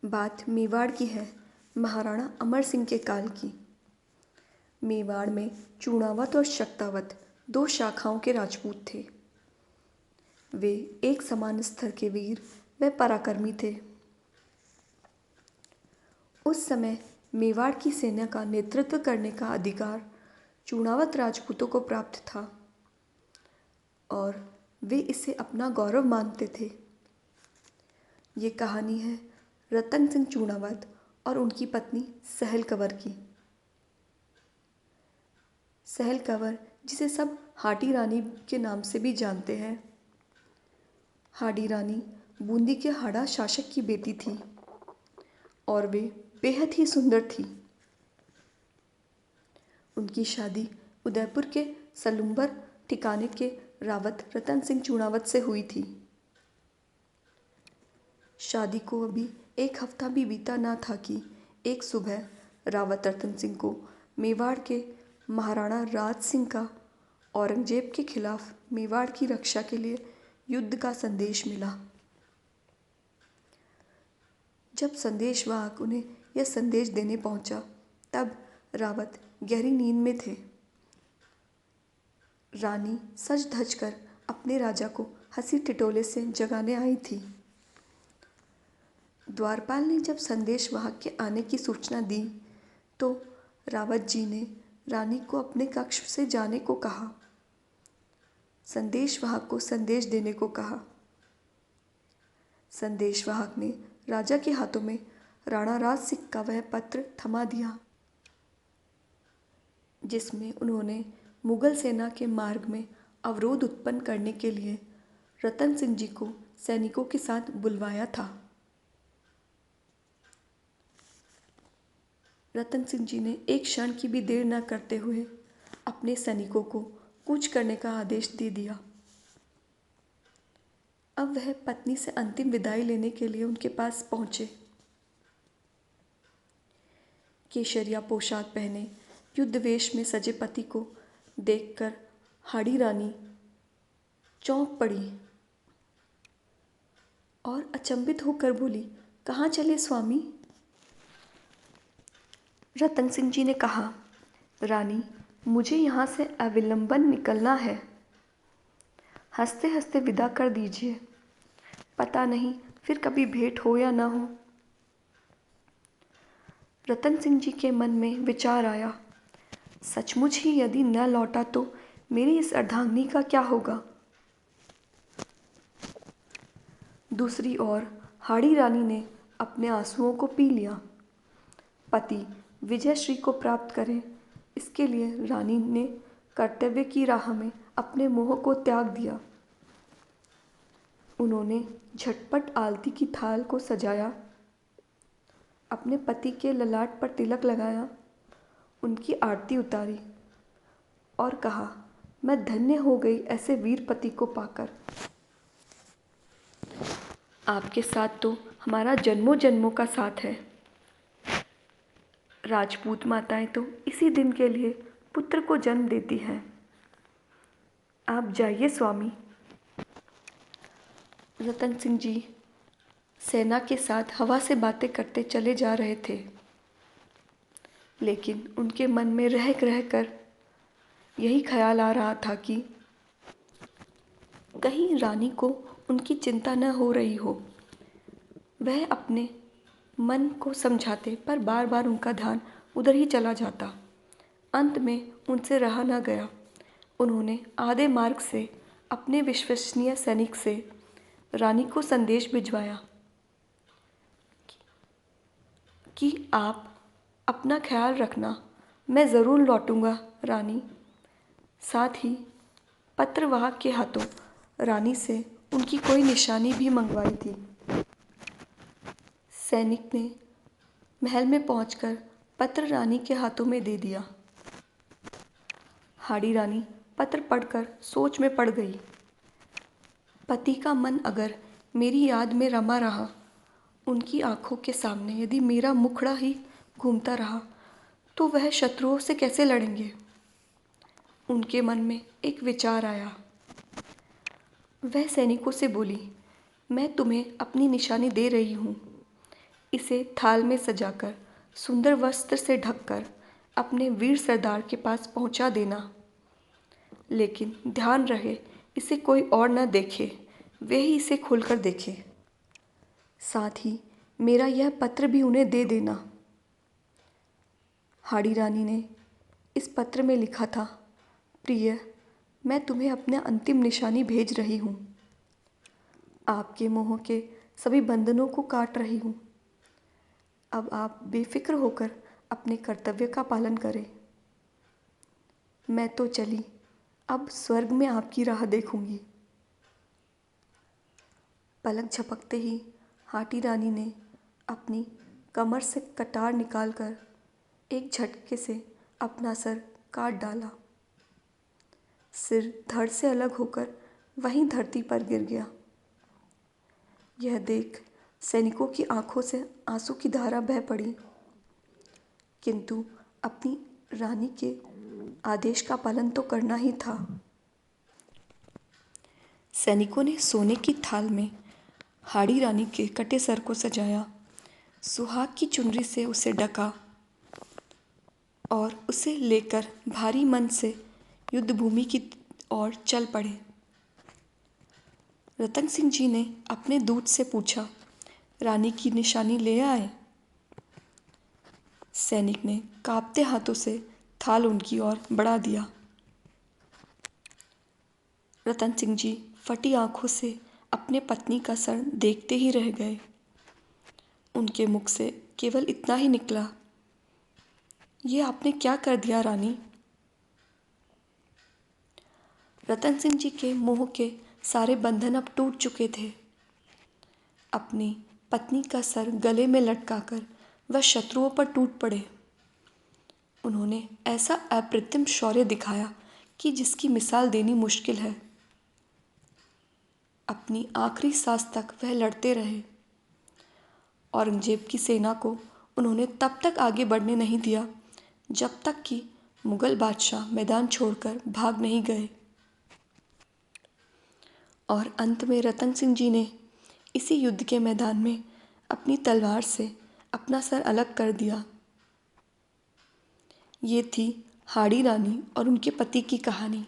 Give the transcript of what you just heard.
बात मेवाड़ की है, महाराणा अमर सिंह के काल की। मेवाड़ में चूणावत और शक्तावत दो शाखाओं के राजपूत थे। वे एक समान स्तर के वीर व पराक्रमी थे। उस समय मेवाड़ की सेना का नेतृत्व करने का अधिकार चूणावत राजपूतों को प्राप्त था और वे इसे अपना गौरव मानते थे। ये कहानी है रतन सिंह चूणावत और उनकी पत्नी सहल कंवर की। सहल कंवर, जिसे सब हाटी रानी के नाम से भी जानते हैं। हाडी रानी बूंदी के हाड़ा शासक की बेटी थी और वे बेहद ही सुंदर थी। उनकी शादी उदयपुर के सलुम्बर ठिकाने के रावत रतन सिंह चूणावत से हुई थी। शादी को अभी एक हफ्ता भी बीता ना था कि एक सुबह रावत रतन सिंह को मेवाड़ के महाराणा राज सिंह का औरंगजेब के खिलाफ मेवाड़ की रक्षा के लिए युद्ध का संदेश मिला। जब संदेशवाहक उन्हें यह संदेश देने पहुंचा, तब रावत गहरी नींद में थे। रानी सज धज कर अपने राजा को हंसी ठिठोले से जगाने आई थी। द्वारपाल ने जब संदेशवाहक के आने की सूचना दी, तो रावत जी ने रानी को अपने कक्ष से जाने को कहा। संदेशवाहक को संदेश देने को कहा। संदेशवाहक ने राजा के हाथों में राणा राज सिंह का वह पत्र थमा दिया, जिसमें उन्होंने मुगल सेना के मार्ग में अवरोध उत्पन्न करने के लिए रतन सिंह जी को सैनिकों के साथ बुलवाया था। रतन सिंह जी ने एक क्षण की भी देर न करते हुए अपने सैनिकों को कूच करने का आदेश दे दिया। अब वह पत्नी से अंतिम विदाई लेने के लिए उनके पास पहुंचे। केशरिया पोशाक पहने युद्ध वेश में सजे पति को देखकर हाड़ी रानी चौंक पड़ी और अचंभित होकर बोली, कहाँ चले स्वामी? रतन सिंह जी ने कहा, रानी, मुझे यहाँ से अविलंबन निकलना है। हंसते हंसते विदा कर दीजिए, पता नहीं फिर कभी भेंट हो या ना हो। रतन सिंह जी के मन में विचार आया, सचमुच ही यदि न लौटा तो मेरी इस अर्धांगिनी का क्या होगा। दूसरी ओर हाड़ी रानी ने अपने आंसुओं को पी लिया। पति विजय श्री को प्राप्त करें, इसके लिए रानी ने कर्तव्य की राह में अपने मोह को त्याग दिया। उन्होंने झटपट आलती की थाल को सजाया, अपने पति के ललाट पर तिलक लगाया, उनकी आरती उतारी और कहा, मैं धन्य हो गई ऐसे वीर पति को पाकर। आपके साथ तो हमारा जन्मों जन्मों का साथ है। राजपूत माताएं तो इसी दिन के लिए पुत्र को जन्म देती हैं। आप जाइए स्वामी। रतन सिंह जी सेना के साथ हवा से बातें करते चले जा रहे थे, लेकिन उनके मन में रह कर यही ख्याल आ रहा था कि कहीं रानी को उनकी चिंता न हो रही हो। वह अपने मन को समझाते, पर बार बार उनका ध्यान उधर ही चला जाता। अंत में उनसे रहा न गया। उन्होंने आधे मार्ग से अपने विश्वसनीय सैनिक से रानी को संदेश भिजवाया कि आप अपना ख्याल रखना, मैं ज़रूर लौटूंगा रानी। साथ ही पत्रवाहक के हाथों रानी से उनकी कोई निशानी भी मंगवाई थी। सैनिक ने महल में पहुंचकर पत्र रानी के हाथों में दे दिया। हाड़ी रानी पत्र पढ़कर सोच में पड़ गई। पति का मन अगर मेरी याद में रमा रहा, उनकी आंखों के सामने यदि मेरा मुखड़ा ही घूमता रहा, तो वह शत्रुओं से कैसे लड़ेंगे। उनके मन में एक विचार आया। वह सैनिकों से बोली, मैं तुम्हें अपनी निशानी दे रही हूँ। इसे थाल में सजाकर सुंदर वस्त्र से ढककर अपने वीर सरदार के पास पहुंचा देना। लेकिन ध्यान रहे इसे कोई और न देखे, वे ही इसे खोलकर देखे। साथ ही मेरा यह पत्र भी उन्हें दे देना। हाड़ी रानी ने इस पत्र में लिखा था, प्रिय, मैं तुम्हें अपना अंतिम निशानी भेज रही हूँ। आपके मोह के सभी बंधनों को काट रही हूँ। अब आप बेफिक्र होकर अपने कर्तव्य का पालन करें। मैं तो चली, अब स्वर्ग में आपकी राह देखूंगी। पलक झपकते ही हाटी रानी ने अपनी कमर से कटार निकालकर एक झटके से अपना सर काट डाला। सिर धड़ से अलग होकर वहीं धरती पर गिर गया। यह देख सैनिकों की आंखों से आंसू की धारा बह पड़ी, किंतु अपनी रानी के आदेश का पालन तो करना ही था। सैनिकों ने सोने की थाल में हाड़ी रानी के कटे सर को सजाया, सुहाग की चुनरी से उसे ढका और उसे लेकर भारी मन से युद्ध भूमि की ओर चल पड़े। रतन सिंह जी ने अपने दूत से पूछा, रानी की निशानी ले आए? सैनिक ने कांपते हाथों से थाल उनकी ओर बढ़ा दिया। रतन सिंह जी फटी आंखों से अपने पत्नी का सर देखते ही रह गए। उनके मुख से केवल इतना ही निकला, ये आपने क्या कर दिया रानी? रतन सिंह जी के मोह के सारे बंधन अब टूट चुके थे। अपनी पत्नी का सर गले में लटकाकर वह शत्रुओं पर टूट पड़े। उन्होंने ऐसा अप्रतिम शौर्य दिखाया कि जिसकी मिसाल देनी मुश्किल है। अपनी आखिरी सांस तक वह लड़ते रहे। औरंगजेब की सेना को उन्होंने तब तक आगे बढ़ने नहीं दिया जब तक कि मुगल बादशाह मैदान छोड़कर भाग नहीं गए। और अंत में रतन सिंह जी ने इसी युद्ध के मैदान में अपनी तलवार से अपना सर अलग कर दिया। ये थी हाड़ी रानी और उनके पति की कहानी।